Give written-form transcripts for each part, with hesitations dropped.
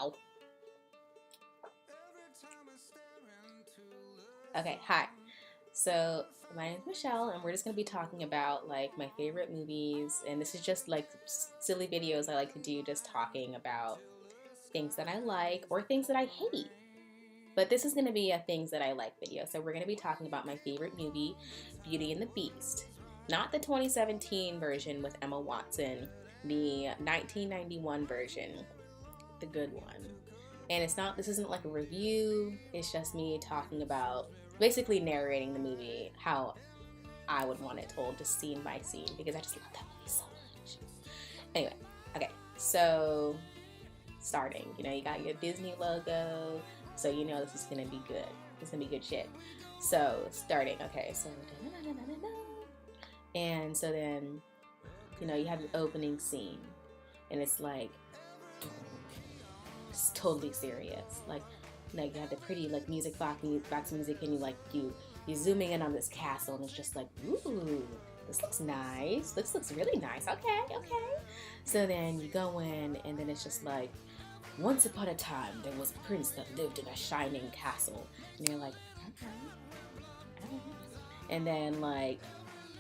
Ow. Okay, hi. So, my name is Michelle, and we're just gonna be talking about like my favorite movies, and this is just like silly videos I like to do, just talking about things that I like or things that I hate. But this is gonna be a things that I like video. So we're gonna be talking about my favorite movie, Beauty and the Beast, not the 2017 version with Emma Watson, the 1991 version, the good one. And it's not, this isn't like a review, it's just me talking about, basically narrating the movie how I would want it told, just scene by scene, because I just love that movie so much. Anyway, okay, so starting, you got your Disney logo, so you know this is gonna be good. It's gonna be good shit. So starting, okay, so and so then you have your opening scene, and it's like it's totally serious. Like you have the pretty like music box music, and you're zooming in on this castle, and it's just like, ooh, this looks nice. This looks really nice. Okay, okay. So then you go in, and then it's just like, once upon a time there was a prince that lived in a shining castle, and you're like, okay. And then like,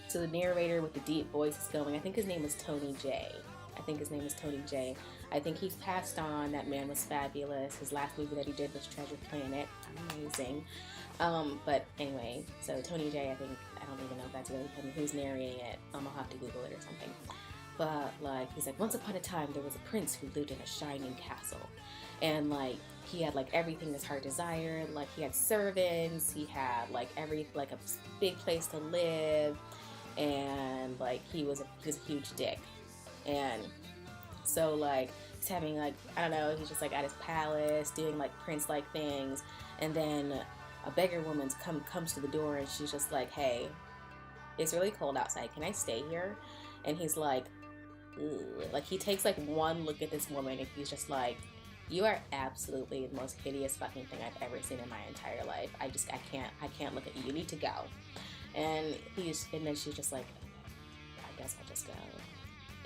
so the narrator with the deep voice is going. I think his name is Tony J. I think he's passed on. That man was fabulous. His last movie that he did was Treasure Planet. Amazing. But anyway, so Tony J, I don't even know if that's really him who's narrating it. I'll have to Google it or something. But like, he's like, once upon a time there was a prince who lived in a shining castle. And like, he had like everything his heart desired. Like, he had servants, he had like a big place to live, and like he was a huge dick. And so like, he's having like, I don't know, he's just like at his palace doing like prince like things, and then a beggar woman comes to the door, and she's just like, hey, it's really cold outside, can I stay here? And he's like, ooh. Like, he takes like one look at this woman, and he's just like, you are absolutely the most hideous fucking thing I've ever seen in my entire life. I can't look at you. You need to go. And then she's just like, I guess I'll just go.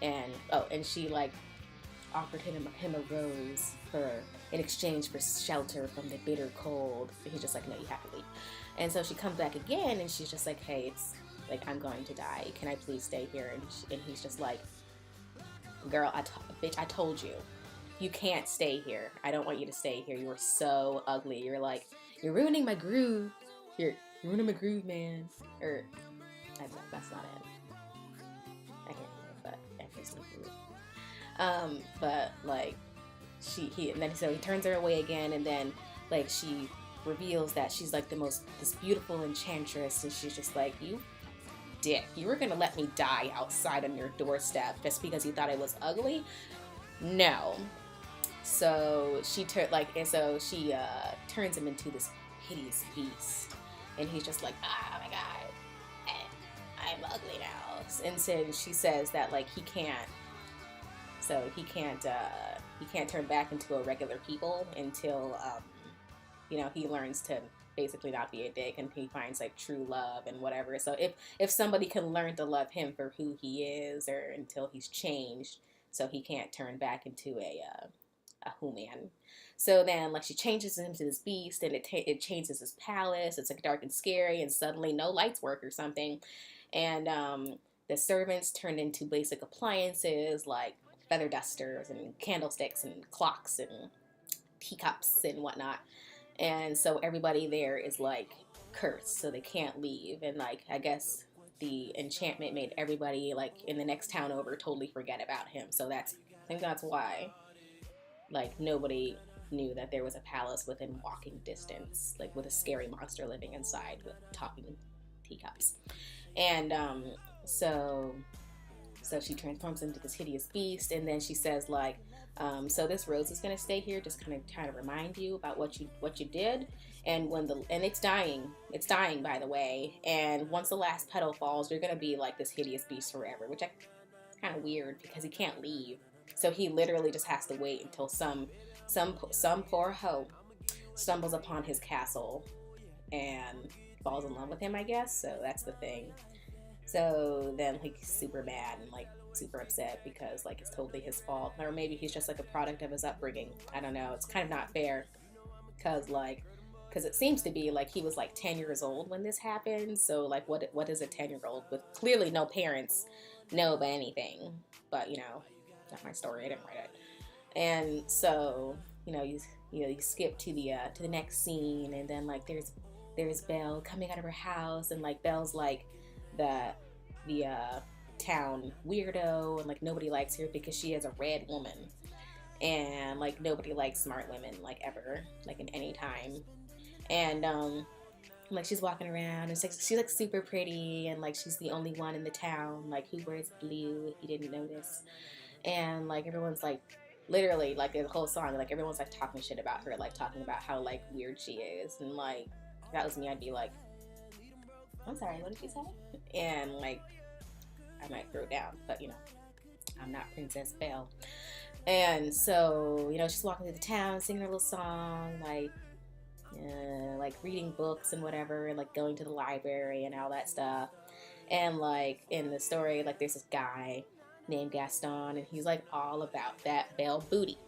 And she like offered him a rose in exchange for shelter from the bitter cold. But he's just like, no, you have to leave. And so she comes back again, and she's just like, hey, it's like, I'm going to die. Can I please stay here? And he's just like, girl, bitch, I told you. You can't stay here. I don't want you to stay here. You are so ugly. You're like, you're ruining my groove. You're ruining my groove, man. Or, that's not it. I can't remember, but it's the groove. But like, and then so he turns her away again, and then like she reveals that she's like this beautiful enchantress, and she's just like, you dick, you were gonna let me die outside on your doorstep just because you thought I was ugly? No. So she turns him into this hideous beast, and he's just like, oh my god, I'm ugly now. And so she says that like he can't turn back into a regular people until he learns to basically not be a dick, and he finds like true love and whatever. So if somebody can learn to love him for who he is, or until he's changed, so he can't turn back into a human. So then like, she changes him to this beast, and it changes his palace. It's like dark and scary, and suddenly no lights work or something, and the servants turn into basic appliances like feather dusters and candlesticks and clocks and teacups and whatnot. And so everybody there is like cursed, so they can't leave. And like, I guess the enchantment made everybody like in the next town over totally forget about him. So I think that's why like nobody knew that there was a palace within walking distance, like with a scary monster living inside with talking teacups. And so she transforms into this hideous beast, and then she says like, so this rose is gonna stay here, just kind of trying to remind you about what you did, and and it's dying by the way, and once the last petal falls, you're gonna be like this hideous beast forever, which is kind of weird because he can't leave, so he literally just has to wait until some poor hoe stumbles upon his castle and falls in love with him, I guess. So that's the thing. So then like he's super mad and like super upset because like it's totally his fault, or maybe he's just like a product of his upbringing. I don't know. It's kind of not fair because it seems to be like he was like 10 years old when this happened. So like what does a 10-year-old with clearly no parents know about anything? But not my story. I didn't write it. And so you skip to the next scene, and then like there's Belle coming out of her house, and like Belle's like the town weirdo, and like nobody likes her because she is a red woman, and like nobody likes smart women like ever, like in any time. And like she's walking around and she's like super pretty, and like she's the only one in the town like who wears blue, if you didn't notice. And like everyone's like literally like the whole song, like everyone's like talking shit about her, like talking about how like weird she is. And like if that was me, I'd be like, I'm sorry, what did you say? And like I might throw down, but I'm not Princess Belle. And so she's walking through the town singing her little song, like reading books and whatever, and like going to the library and all that stuff. And like in the story, like there's this guy named Gaston, and he's like all about that Belle booty,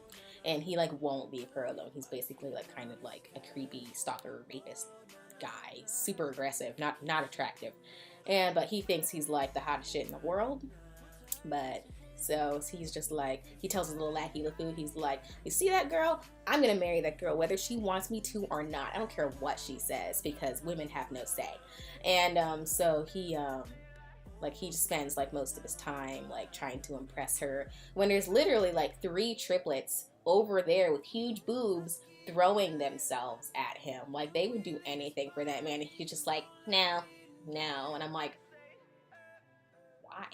and he like won't leave her alone. He's basically like kind of like a creepy stalker rapist guy, super aggressive, not attractive, but he thinks he's like the hottest shit in the world. But so he's just like, he tells his little lackey LeFou, he's like, you see that girl? I'm gonna marry that girl whether she wants me to or not. I don't care what she says, because women have no say. And so he just spends like most of his time like trying to impress her, when there's literally like 3 triplets over there with huge boobs throwing themselves at him. Like they would do anything for that man, and he's just like, no. And I'm like, why?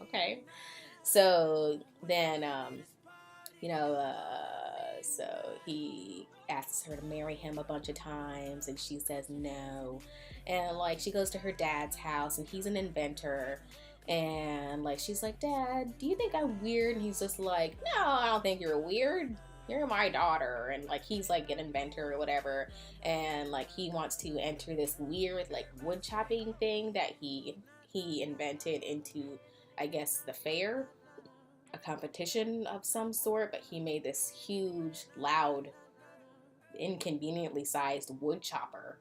Okay. So then so he asks her to marry him a bunch of times, and she says no. And like she goes to her dad's house, and he's an inventor, and like she's like, Dad, do you think I'm weird? And he's just like, no, I don't think you're weird, you're my daughter. And like he's like an inventor or whatever, and like he wants to enter this weird like wood chopping thing that he invented into, I guess, the fair, a competition of some sort. But he made this huge, loud, inconveniently sized wood chopper,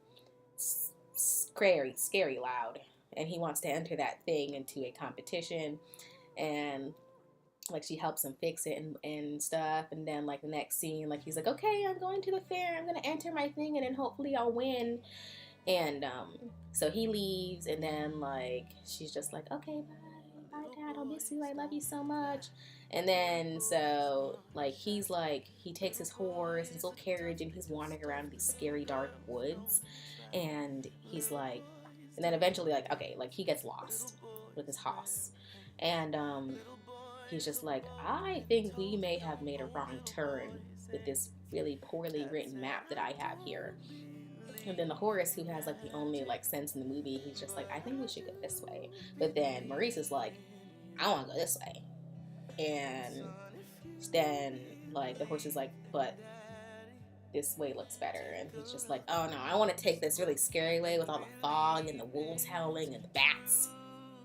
scary loud, and he wants to enter that thing into a competition. And like she helps him fix it and stuff. And then like the next scene, like he's like, okay, I'm going to the fair, I'm gonna enter my thing, and then hopefully I'll win. And so he leaves, and then like she's just like, okay, bye Dad, I'll miss you, I love you so much. And then so like he takes his horse and his little carriage, and he's wandering around these scary dark woods. And he's like, and then eventually like, okay, like he gets lost with his horse. And he's just like, I think we may have made a wrong turn with this really poorly written map that I have here. And then the Horace, who has like the only like sense in the movie, he's just like, I think we should go this way. But then Maurice is like, I want to go this way. And then like the horse is like, but this way looks better. And he's just like, oh no, I want to take this really scary way with all the fog and the wolves howling and the bats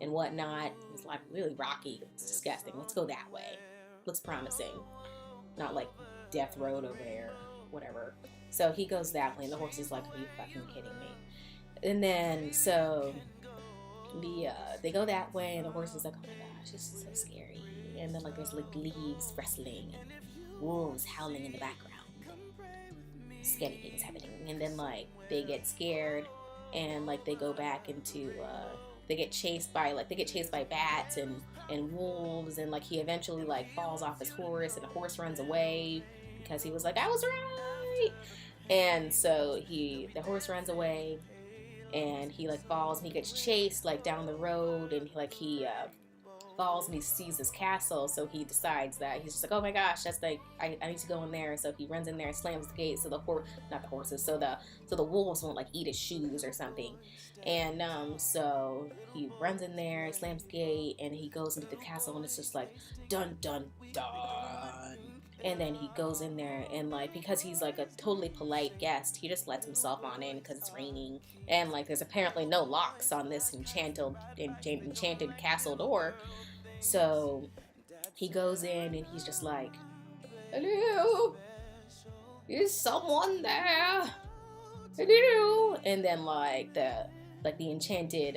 and whatnot. It's like really rocky. It's disgusting. Let's go that way. Looks promising. Not like Death Road over there, whatever. So he goes that way, and the horse is like, are you fucking kidding me? And then so they go that way, and the horse is like, oh my gosh, this is so scary. And then like there's like leaves rustling and wolves howling in the background. Scary things happening. And then like they get scared, and like they go back into they get chased by bats and wolves. And like he eventually like falls off his horse, and the horse runs away because he was like, I was right. And so the horse runs away, and he like falls, and he gets chased like down the road, and he falls, and he sees this castle. So he decides that he's just like, oh my gosh, that's like, I need to go in there. So he runs in there and slams the gate, so the wolves won't like eat his shoes or something. And so he runs in there, slams the gate, and he goes into the castle, and it's just like dun dun dun. And then he goes in there and like because he's like a totally polite guest, he just lets himself on in because it's raining and like there's apparently no locks on this enchanted castle door. So he goes in and he's just like, "Hello, is someone there? Hello." And then like the enchanted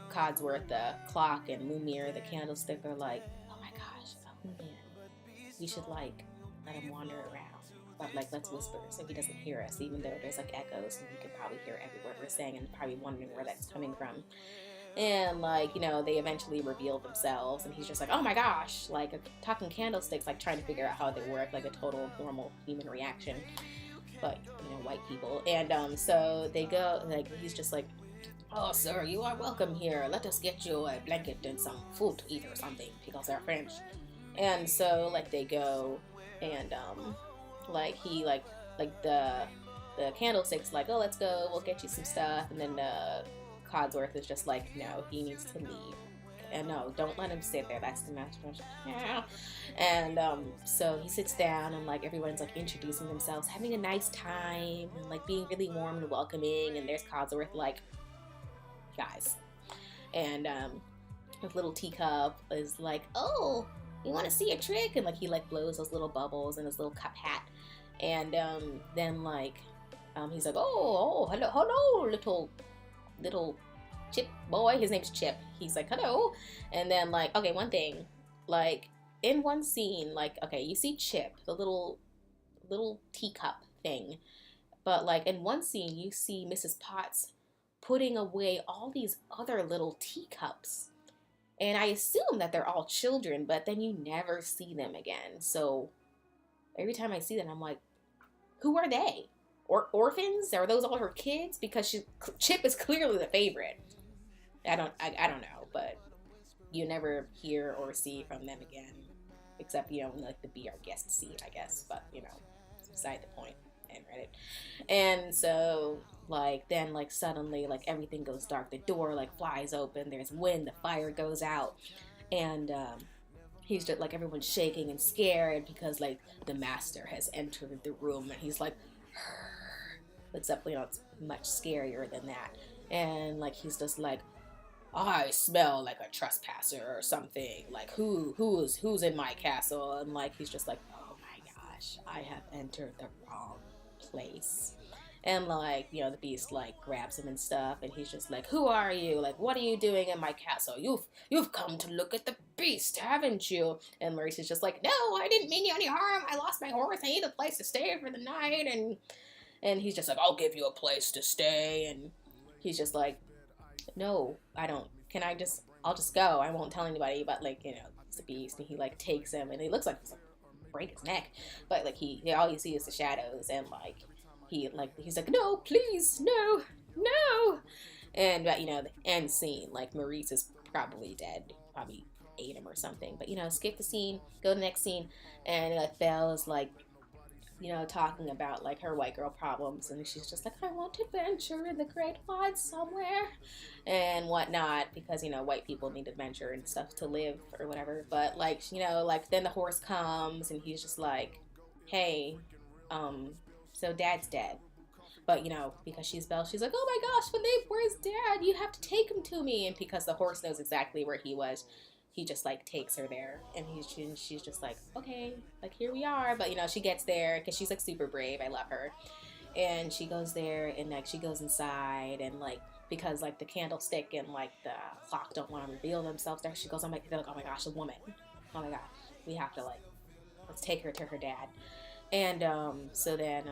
Codsworth, the clock, and Lumir, the candlestick, are like, "Oh my gosh, Lumir, we should like let him wander around, but like let's whisper so he doesn't hear us, even though there's like echoes and you can probably hear every word we're saying and probably wondering where that's coming from." And like they eventually reveal themselves, and he's just like, "Oh my gosh!" Like talking candlesticks, like trying to figure out how they work, like a total normal human reaction, but white people. And so they go, like he's just like, "Oh, sir, you are welcome here. Let us get you a blanket and some food to eat or something because they're French." And so like they go, and like he like the candlestick's like, "Oh, let's go. We'll get you some stuff." And then Codsworth is just like, "No, he needs to leave. And no, don't let him sit there. That's the master." Yeah. And so he sits down, and like everyone's like introducing themselves, having a nice time, and like being really warm and welcoming. And there's Codsworth like, "Guys," and his little teacup is like, "Oh, you want to see a trick?" And like he like blows those little bubbles in his little cup hat. And then like he's like, "Oh, hello, little Chip boy." His name's Chip. He's like, "Hello." And then like, okay, one thing, like in one scene, like, okay, you see Chip, the little teacup thing, but like in one scene you see Mrs. Potts putting away all these other little teacups, and I assume that they're all children, but then you never see them again. So every time I see them, I'm like, who are they? Or orphans? Are those all her kids? Because Chip is clearly the favorite. I don't know, but you never hear or see from them again, except like the be our guest scene, I guess. But it's beside the point. And Reddit. And so like then like suddenly like everything goes dark. The door like flies open. There's wind. The fire goes out, and he's just like everyone's shaking and scared because like the master has entered the room, and he's like, except it's much scarier than that. And like he's just like, "I smell like a trespasser or something. Like who's in my castle?" And like he's just like, "Oh my gosh, I have entered the wrong place." And like the beast like grabs him and stuff, and he's just like, "Who are you? Like what are you doing in my castle? You've come to look at the beast, haven't you?" And Maurice is just like, "No, I didn't mean you any harm. I lost my horse. I need a place to stay for the night." And he's just like, "I'll give you a place to stay." And he's just like, "No, I don't. I'll just go. I won't tell anybody." But like it's the beast, and he like takes him, and he looks like he's like break his neck, but like he all you see is the shadows. And like he's like, "No, please, no, no." And but the end scene, like Maurice is probably dead, probably ate him or something. But skip the scene, go to the next scene, and Belle is like talking about like her white girl problems, and she's just like, "I want to venture in the great wide somewhere," and whatnot, because white people need adventure and stuff to live or whatever. But like like then the horse comes, and he's just like, "Hey, so Dad's dead." But because she's Belle, she's like, "Oh my gosh, Philippe, where's Dad? You have to take him to me." And because the horse knows exactly where he was, he just like takes her there, and she's just like, "Okay, like here we are." But she gets there because she's like super brave. I love her. And she goes there, and like she goes inside, and like because like the candlestick and like the clock don't want to reveal themselves there, she goes, "Oh my," they're like, "Oh my gosh, a woman. Oh my gosh, we have to like let's take her to her dad." And so then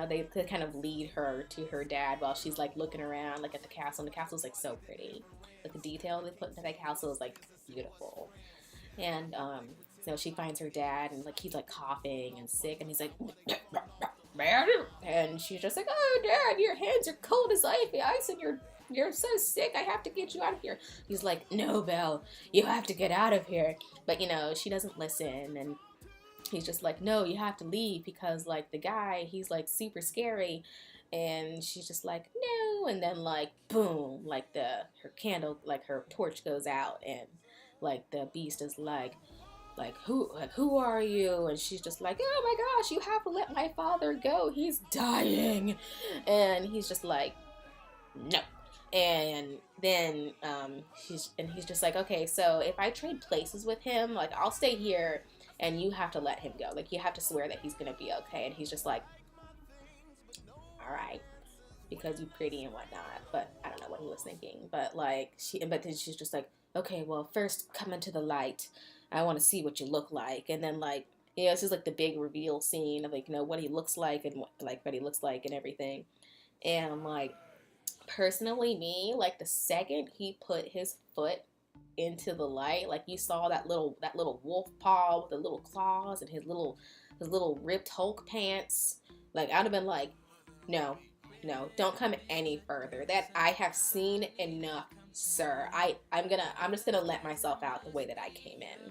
they could kind of lead her to her dad while she's like looking around like at the castle, and the castle's like so pretty. Like the detail they put into that castle is like beautiful. And so she finds her dad, and like he's like coughing and sick, and he's like, "Man," and she's just like, "Oh Dad, your hands are cold as ice, and you're so sick. I have to get you out of here." He's like, "No, Belle, you have to get out of here." But she doesn't listen, and he's just like, "No, you have to leave because like the guy, he's like super scary." And she's just like, "No." And then like boom, like her torch goes out, and like the beast is like, who are you? And she's just like, oh my gosh, you have to let my father go, he's dying. And he's just like, no. And then he's just like, okay, so if I trade places with him, like, I'll stay here and you have to let him go, like, you have to swear that he's gonna be okay. And he's just like, all right, because you're pretty and whatnot. But I don't know what he was thinking. But like but then she's just like, okay, well, first come into the light. I want to see what you look like. And then like, this is like the big reveal scene of like, what he looks like and what he looks like and everything. And I'm like, personally, me, like the second he put his foot into the light, like you saw that little wolf paw with the little claws and his little ripped Hulk pants, like I'd have been like, no, don't come any further. That I have seen enough, sir. I'm just gonna let myself out the way that I came in.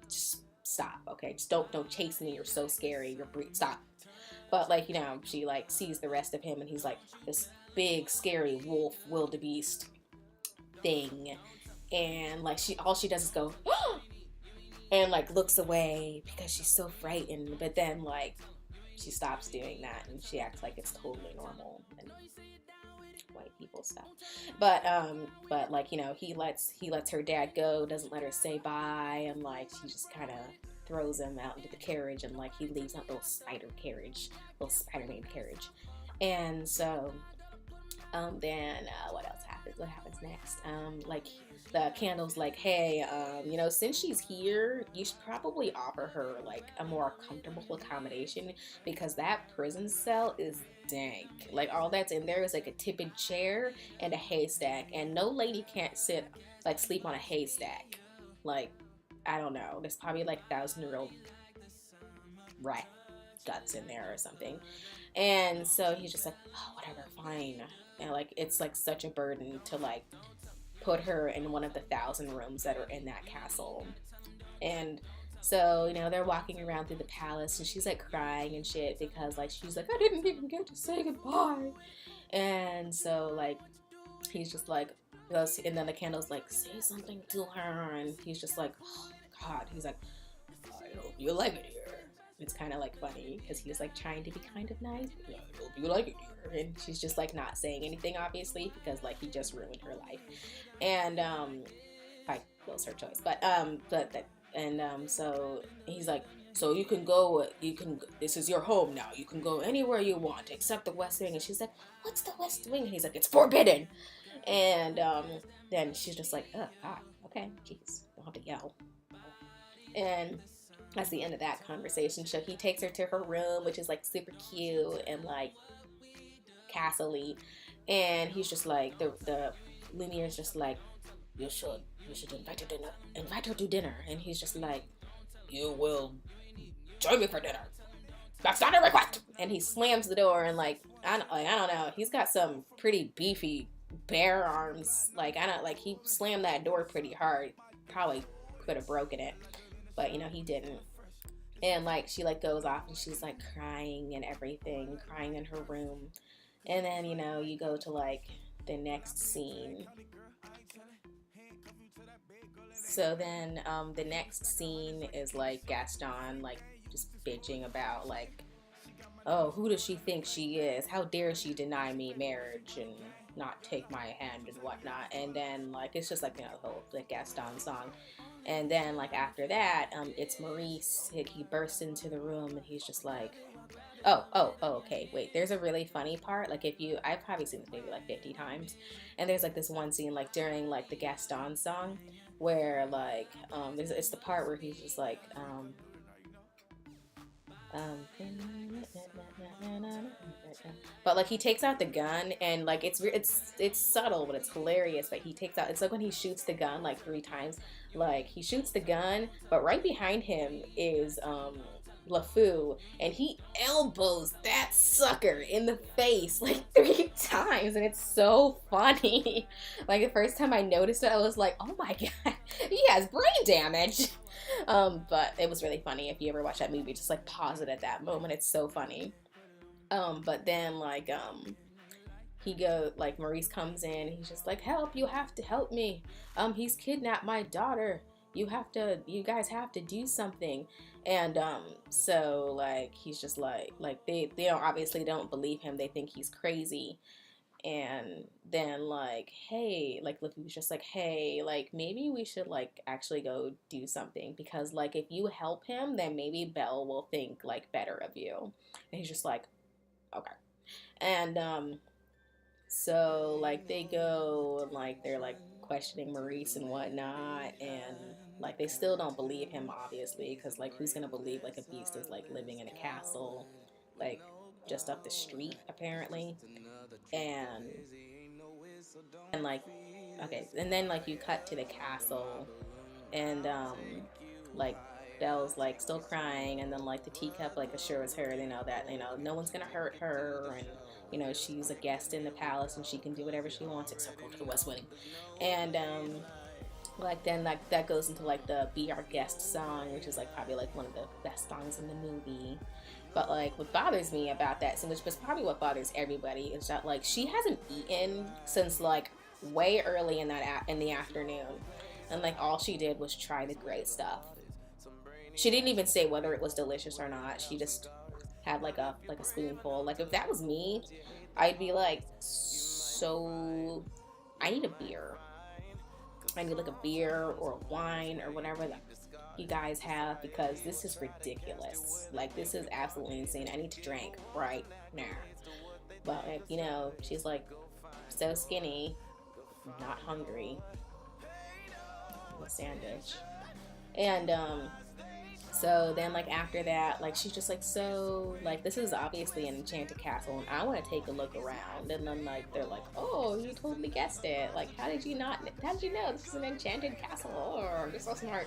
Just stop, okay? Just don't chase me. You're so scary. Stop. But like, she like sees the rest of him and he's like this big scary wolf wildebeest thing, and like all she does is go and like looks away because she's so frightened. But then like she stops doing that and she acts like it's totally normal and white people stuff. But like, he lets her dad go, doesn't let her say bye, and like she just kind of throws him out into the carriage, and like he leaves that little Spider-Man carriage. And so then what else happens? What happens next? Like the Candle's like, hey, since she's here, you should probably offer her like a more comfortable accommodation, because that prison cell is dank. Like all that's in there is like a tipping chair and a haystack, and no lady can't sleep on a haystack. Like, I don't know, there's probably like 1,000-year-old rat guts in there or something. And so he's just like, oh, whatever, fine. And like, it's like such a burden to like put her in one of the 1,000 rooms that are in that castle. And so, they're walking around through the palace and she's like crying and shit because like she's like, I didn't even get to say goodbye. And so like he's just like, and then the Candle's like, say something to her, and he's just like, oh God, he's like, I hope you like it here. It's kind of like funny because he's like trying to be kind of nice. I hope you like it here. And she's just like not saying anything, obviously, because like he just ruined her life. And I was her choice, but so he's like, so you can go, this is your home now, you can go anywhere you want except the West Wing. And she's like, what's the West Wing? And he's like, it's forbidden. And then she's just like, oh God, okay, jeez, don't have to yell. And that's the end of that conversation. So he takes her to her room, which is like super cute and like castle-y. And he's just like, the Lumiere's just like, you should invite her to dinner. And he's just like, you will join me for dinner. That's not a request. And he slams the door, and like, I don't know, he's got some pretty beefy bare arms. Like, he slammed that door pretty hard. Probably could have broken it, but he didn't. And like she like goes off and she's like crying and everything, crying in her room. And then you go to like the next scene. So then the next scene is like Gaston like just bitching about like, oh, who does she think she is? How dare she deny me marriage and not take my hand and whatnot. And then like it's just like the whole like Gaston song. And then like after that, it's Maurice. He bursts into the room and he's just like, oh, okay, wait, there's a really funny part. Like I've probably seen this maybe like 50 times, and there's like this one scene like during like the Gaston song where like it's the part where he's just like but like he takes out the gun, and like it's subtle but it's hilarious. But he takes out, it's like when he shoots the gun like 3 times, like he shoots the gun, but right behind him is LeFou, and he elbows that sucker in the face like 3 times, and it's so funny. Like the first time I noticed it, I was like, oh my God, he has brain damage. But it was really funny. If you ever watch that movie, just like pause it at that moment, it's so funny. But then like Maurice comes in and he's just like, help, you have to help me. He's kidnapped my daughter. you guys have to do something. And so like he's just like they don't, obviously don't believe him. They think he's crazy. And then like, hey, like Liffy was just like, hey, like maybe we should like actually go do something, because like if you help him, then maybe Belle will think like better of you. And he's just like, okay. And so like they go and like they're like questioning Maurice and whatnot, and like they still don't believe him, obviously, because like who's gonna believe like a beast is like living in a castle like just up the street apparently. And like, okay, and then like you cut to the castle, and like Belle's like still crying, and then like the teacup like assures her, you know, that, you know, no one's gonna hurt her, and you know she's a guest in the palace and she can do whatever she wants except go to the West Wing. And like then like that goes into like the Be Our Guest song, which is like probably like one of the best songs in the movie. But like what bothers me about that scene, which is probably what bothers everybody, is that like she hasn't eaten since like way early in in the afternoon, and like all she did was try the great stuff. She didn't even say whether it was delicious or not. She just had like a spoonful. Like if that was me, I'd be like, so I need a beer. I need like a beer or a wine or whatever that you guys have, because this is ridiculous. Like this is absolutely insane. I need to drink right now. But you know, she's like so skinny, not hungry. A sandwich. And so then like after that, like she's just like, so like this is obviously an enchanted castle and I want to take a look around. And then like they're like, oh, you totally guessed it. Like how did you know this is an enchanted castle? Oh, you're so smart.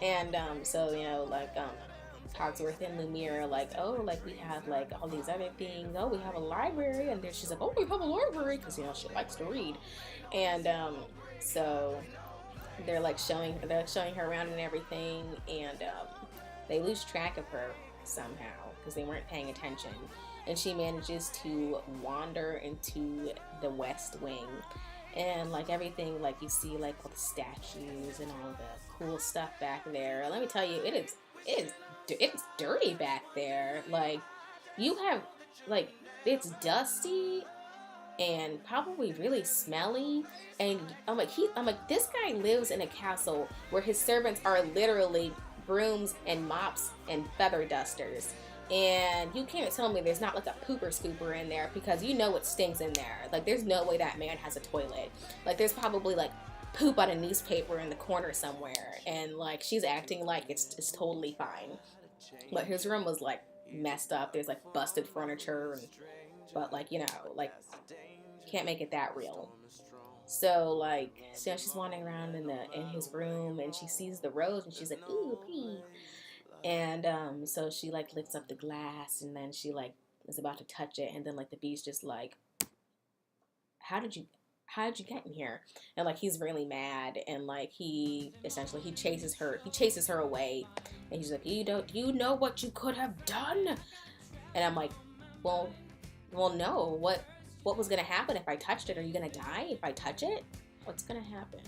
And so you know, like Cogsworth and Lumiere are like, oh, like we have like all these other things. Oh, we have a library. And then she's like, oh, we have a library, because you know she likes to read. And so they're showing her around and everything, and they lose track of her somehow because they weren't paying attention, and she manages to wander into the West Wing. And like everything, like you see like all the statues and all the cool stuff back there. Let me tell you, it's dirty back there. Like you have like, it's dusty and probably really smelly. And I'm like, this guy lives in a castle where his servants are literally brooms and mops and feather dusters. And you can't tell me there's not like a pooper scooper in there, because you know it stinks in there. Like there's no way that man has a toilet. Like there's probably like poop on a newspaper in the corner somewhere, and like she's acting like it's totally fine. But his room was like messed up. There's like busted furniture, but like, you know, like can't make it that real. So like, so she's wandering around in his room, and she sees the rose, and she's like, ooh, pretty. And so she like lifts up the glass, and then she like is about to touch it, and then like the bee's just like, how did you get in here? And like he's really mad, and like he chases her away, and he's like, you know what you could have done? And I'm like, well no, what was gonna happen if I touched it? Are you gonna die if I touch it? What's gonna happen?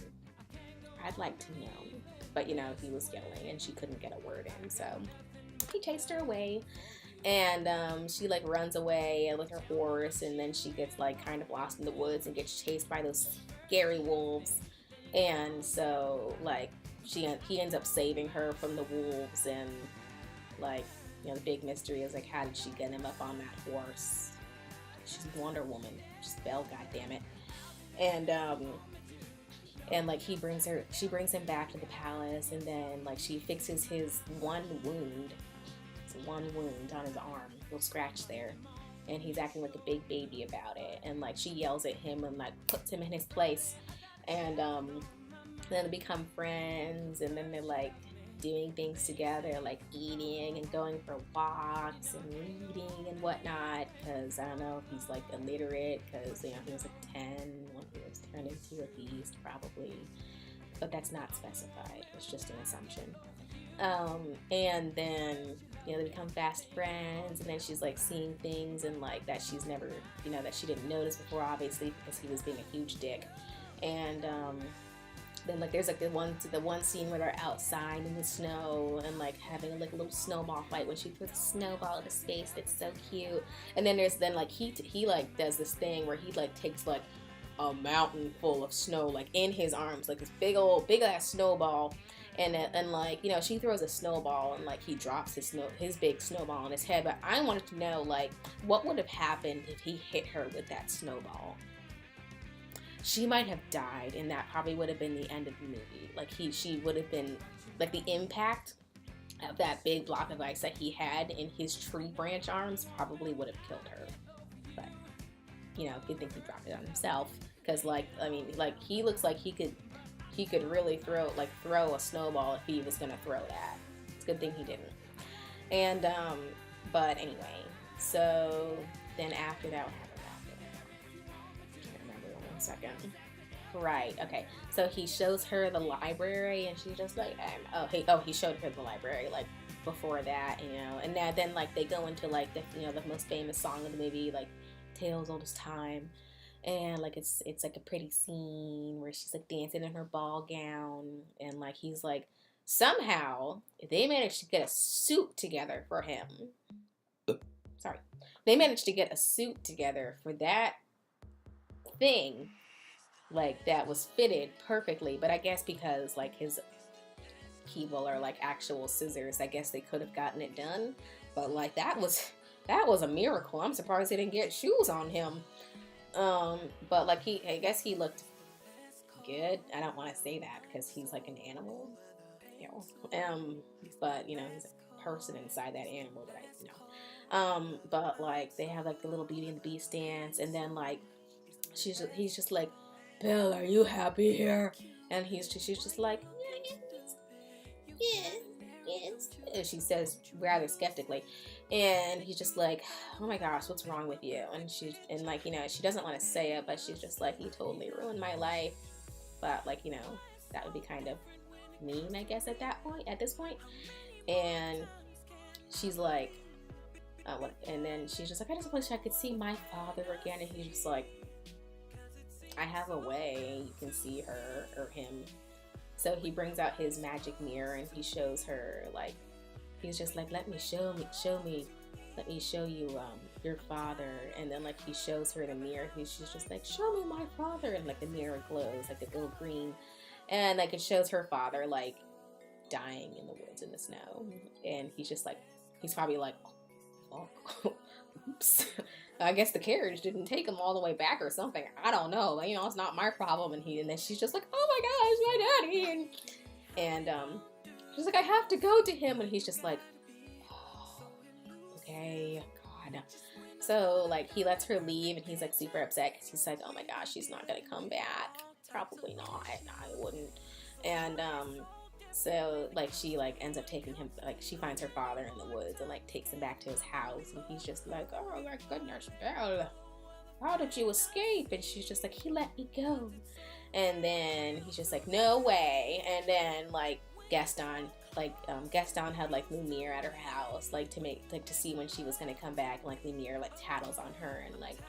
I'd like to know. But you know, he was yelling and she couldn't get a word in, so he chased her away. And she like runs away with her horse, and then she gets like kind of lost in the woods and gets chased by those scary wolves. And so like he ends up saving her from the wolves. And like, you know, the big mystery is like, how did she get him up on that horse? She's Wonder Woman. She's Belle, goddammit. And like she brings him back to the palace, and then like she fixes his one wound on his arm, little scratch there, and he's acting like a big baby about it. And like she yells at him and like puts him in his place. And then they become friends, and then they're like doing things together, like eating and going for walks and reading and whatnot, because I don't know if he's like illiterate, because you know he was like 10 when he was turned into a beast probably, but that's not specified. It's just an assumption. And then, you know, they become fast friends, and then she's like seeing things and like that she's never, you know, that she didn't notice before, obviously, because he was being a huge dick. And then like there's like the one scene where they're outside in the snow and like having like a little snowball fight when she puts a snowball into space. It's so cute. And then there's like he like does this thing where he like takes like a mountain full of snow like in his arms, like this big ass snowball. And like, you know, she throws a snowball and like he drops his big snowball on his head. But I wanted to know, like, what would have happened if he hit her with that snowball? She might have died, and that probably would have been the end of the movie. Like she would have been, like, the impact of that big block of ice that he had in his tree branch arms probably would have killed her. But, you know, good thing he dropped it on himself, because like, I mean, like, he looks like he could really throw a snowball if he was gonna throw that. It's a good thing he didn't. And but anyway, so then after that, what happened after that? I can't remember. 1 second. Right. Okay. So he shows her the library, and she's just like, he showed her the library like before that, you know. And then like they go into like the most famous song of the movie, like "Tales Old as Time." And like it's like a pretty scene where she's like dancing in her ball gown, and like he's like, somehow they managed to get a suit together for him. Sorry, they managed to get a suit together for that thing, like that was fitted perfectly. But I guess because like his people are like actual scissors, I guess they could have gotten it done. But like that was a miracle. I'm surprised they didn't get shoes on him. But like I guess he looked good. I don't want to say that because he's like an animal, you know. But you know, he's a person inside that animal that but like they have like the little Beauty and the Beast dance, and then like he's just like, Bill, are you happy here? And she's just like, yes. And she says rather skeptically. And he's just like, oh my gosh, what's wrong with you? And like, you know, she doesn't want to say it, but she's just like, you totally ruined my life. But like, you know, that would be kind of mean, I guess, at this point. And she's like, and then she's just like, I just wish I could see my father again. And he's just like, I have a way you can see her or him. So he brings out his magic mirror and he shows her, like, he's just like, let me show you your father. And then like he shows her the mirror. She's just like, show me my father. And like the mirror glows like a little green. And like it shows her father like dying in the woods in the snow. And he's just like, he's probably like, oh, oops. I guess the carriage didn't take him all the way back or something. I don't know. Like, you know, it's not my problem. And then she's just like, oh my gosh, my daddy. And she's like, I have to go to him. And he's just like, oh, okay, God. So like he lets her leave, and he's like super upset because he's like, oh my gosh, she's not gonna come back. Probably not. I wouldn't. And so like she like ends up taking him, like she finds her father in the woods and like takes him back to his house, and he's just like, oh my goodness, Belle, how did you escape? And she's just like, he let me go. And then he's just like, no way. And then like Gaston had like Lumiere at her house, like to see when she was gonna come back. Like Lumiere like tattles on her, and like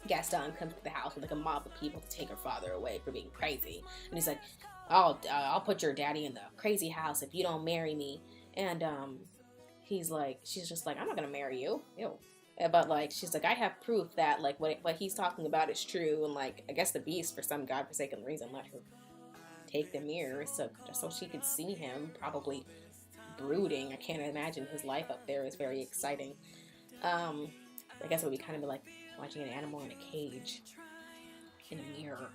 Gaston comes to the house with like a mob of people to take her father away for being crazy. And he's like, I'll put your daddy in the crazy house if you don't marry me. And she's just like, I'm not gonna marry you. Ew. But like she's like, I have proof that like what he's talking about is true. And like I guess the Beast, for some godforsaken reason, let her take the mirror so she could see him, probably brooding. I can't imagine his life up there is very exciting. I guess it would be kind of like watching an animal in a cage in a mirror.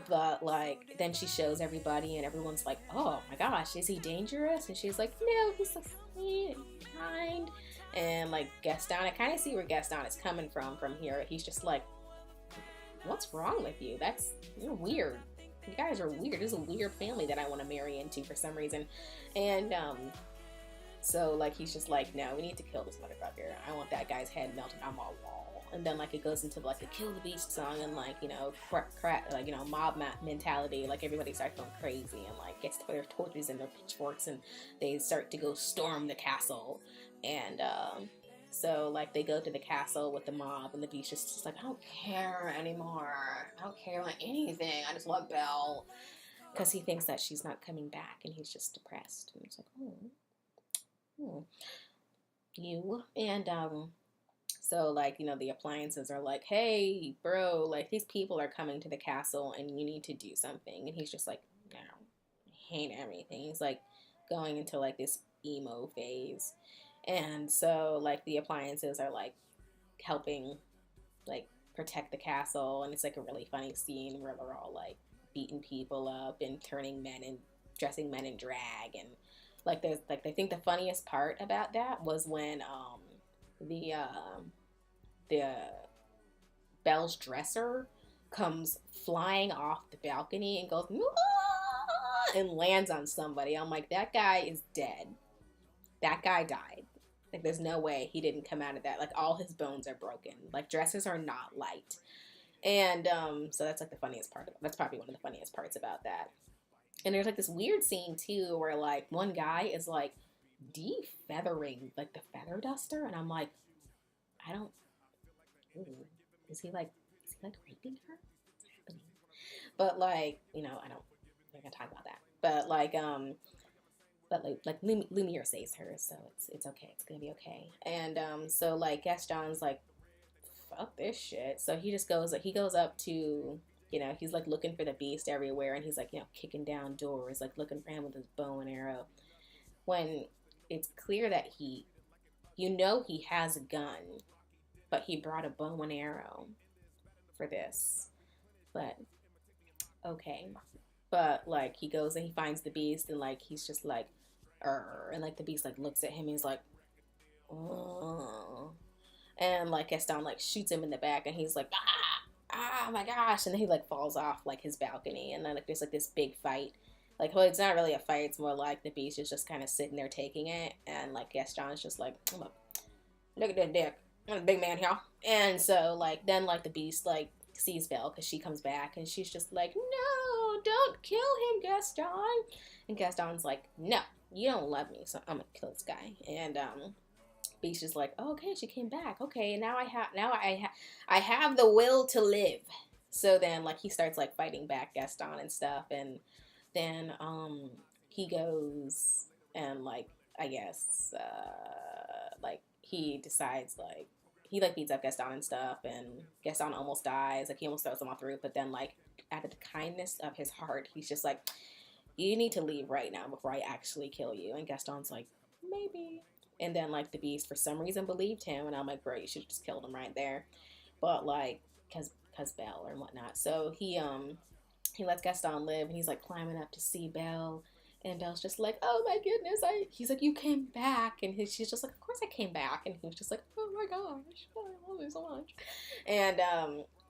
But like then she shows everybody, and everyone's like, oh my gosh, is he dangerous? And she's like, no, he's so sweet and kind. And like Gaston, I kind of see where Gaston is coming from here. He's just like, what's wrong with you? You're weird. You guys are weird. This is a weird family that I want to marry into for some reason. And so like he's just like, no, we need to kill this motherfucker. I want that guy's head melted on my wall. And then like it goes into like a Kill the Beast song, and like, you know, like, you know, mob mentality. Like everybody starts going crazy and like gets their torches and their pitchforks, and they start to go storm the castle. And so like they go to the castle with the mob, and the Beast is just like, I don't care anymore. I don't care about anything. I just love Belle. because he thinks that she's not coming back, and he's just depressed. And he's like, you. And so like, you know, the appliances are like, hey, bro, like these people are coming to the castle, and you need to do something. And he's just like, no, I hate everything. He's like going into like this emo phase. And so like the appliances are like helping like protect the castle, and it's like a really funny scene where they're all like beating people up and turning men and dressing men in drag. And like there's like, I think the funniest part about that was when the the Belle's dresser comes flying off the balcony and goes and lands on somebody. I'm like, that guy is dead. That guy died. Like, there's no way he didn't come out of that. Like, all his bones are broken. Like, dresses are not light. And so that's like the funniest part. That's probably one of the funniest parts about that. And there's like this weird scene too where like one guy is like defeathering like the feather duster, and I'm like, I don't. Ooh, is he like raping her? What's happening? But like, you know, I don't. We're gonna talk about that. But Lumiere saves her, so it's okay. It's gonna be okay. And so like Gaston's like, fuck this shit. So he just goes up to, you know, he's like looking for the beast everywhere, and he's like, you know, kicking down doors, like looking for him with his bow and arrow. When it's clear that he has a gun, but he brought a bow and arrow for this. But okay. But like he goes and he finds the beast, and like he's just like, and like the beast like looks at him and he's like, oh. And like Gaston like shoots him in the back, and he's like, ah, my gosh. And then he like falls off like his balcony, and then like there's like this big fight. Like, well, it's not really a fight, it's more like the beast is just kind of sitting there taking it, and like Gaston is just like, look at that dick, I'm a big man here. And so like then like the beast like sees Belle because she comes back, and she's just like, no, don't kill him, Gaston. And Gaston's like, no, you don't love me, so I'm gonna kill this guy. And Beast is like, oh, okay, she came back. Okay, now I have the will to live. So then like he starts like fighting back Gaston and stuff, and then he goes and like I guess like he decides like he like beats up Gaston and stuff, and Gaston almost dies. Like he almost throws him off the roof, but then like out of the kindness of his heart, he's just like, you need to leave right now before I actually kill you. And Gaston's like, maybe. And then like the beast for some reason believed him, and I'm like, bro, you should have just killed him right there. But like cause Belle and whatnot. So he lets Gaston live, and he's like climbing up to see Belle. And Belle's just like, oh my goodness, he's like, you came back. And she's just like, of course I came back. And he was just like, oh my gosh, I love you so much. And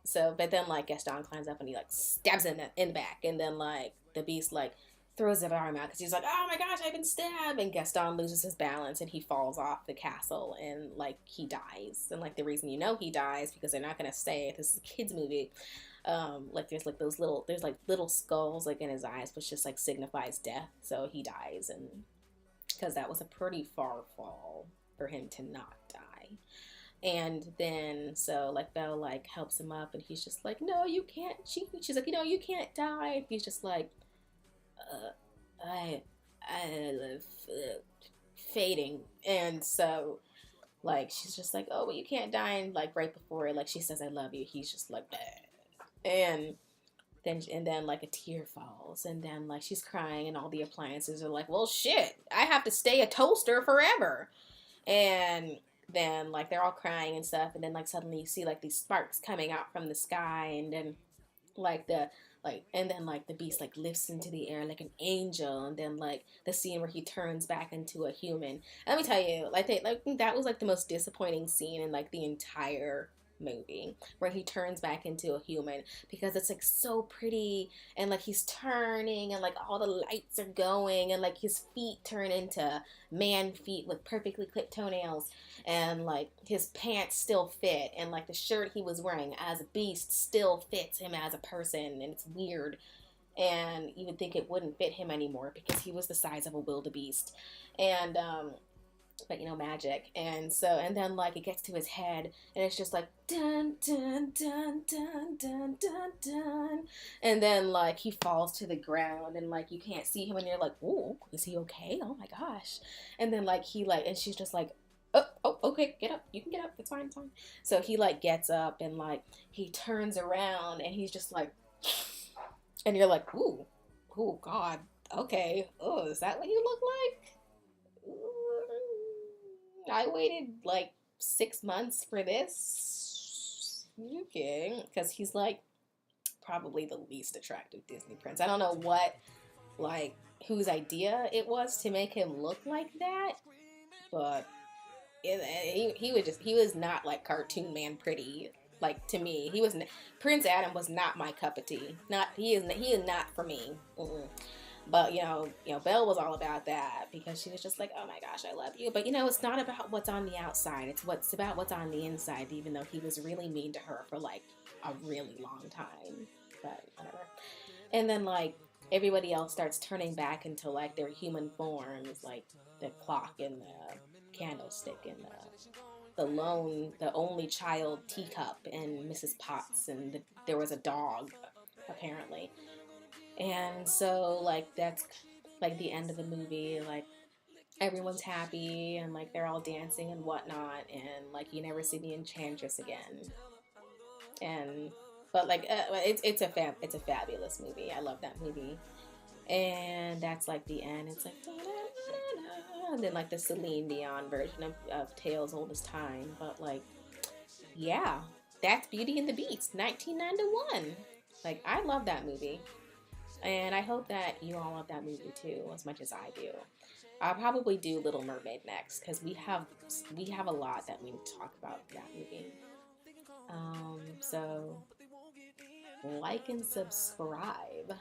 so, but then like Gaston climbs up and he like stabs him in the back. And then like the beast like throws his arm out because he's like, oh my gosh, I've been stabbed. And Gaston loses his balance and he falls off the castle, and like he dies. And like the reason you know he dies, because they're not going to say it, this is a kid's movie. Like there's like those little skulls like in his eyes, which just like signifies death. So he dies, and because that was a pretty far fall for him to not die. And then so like Belle like helps him up, and he's just like, no, you can't. She's like, you know, you can't die. And he's just like, I love fading. And so like she's just like, oh, well, you can't die. And like right before like she says I love you, he's just like, bleh. And then like a tear falls, and then like she's crying, and all the appliances are like, well, shit, I have to stay a toaster forever. And then like they're all crying and stuff, and then like suddenly you see like these sparks coming out from the sky, and then and then like the beast like lifts into the air like an angel, and then like the scene where he turns back into a human. And let me tell you, like that was like the most disappointing scene in like the entire movie, where he turns back into a human, because it's like so pretty, and like he's turning, and like all the lights are going, and like his feet turn into man feet with perfectly clipped toenails, and like his pants still fit, and like the shirt he was wearing as a beast still fits him as a person, and it's weird. And you would think it wouldn't fit him anymore because he was the size of a wildebeest. And but magic. And so, and then like it gets to his head, and it's just like dun dun dun dun dun dun dun, and then like he falls to the ground, and like you can't see him, and you're like, oh, is he okay? Oh my gosh. And then like he like, and she's just like, oh, okay, get up, you can get up, it's fine, it's fine. So he like gets up, and like he turns around, and he's just like, and you're like, ooh, oh god, okay, oh, is that what you look like? I waited like 6 months for this. Okay, because he's like probably the least attractive Disney prince. I don't know what, like, whose idea it was to make him look like that, but he was not like cartoon man pretty. Like to me, he was Prince Adam was not my cup of tea. Not he is not for me. Mm-mm. But Belle was all about that because she was just like, "Oh my gosh, I love you." But it's not about what's on the outside. It's about what's on the inside. Even though he was really mean to her for like a really long time, but whatever. And then like everybody else starts turning back into like their human forms, like the clock and the candlestick and the only child teacup and Mrs. Potts, and there was a dog apparently. And so like that's like the end of the movie, like everyone's happy and like they're all dancing and whatnot, and like you never see the enchantress again. And but like it's a fabulous movie. I love that movie. And that's like the end. It's like and then like the Celine Dion version of Tales Old as Time. But like yeah, that's Beauty and the Beast 1991. Like I love that movie. And I hope that you all love that movie too, as much as I do. I'll probably do Little Mermaid next because we have a lot that we need to talk about that movie. So like and subscribe.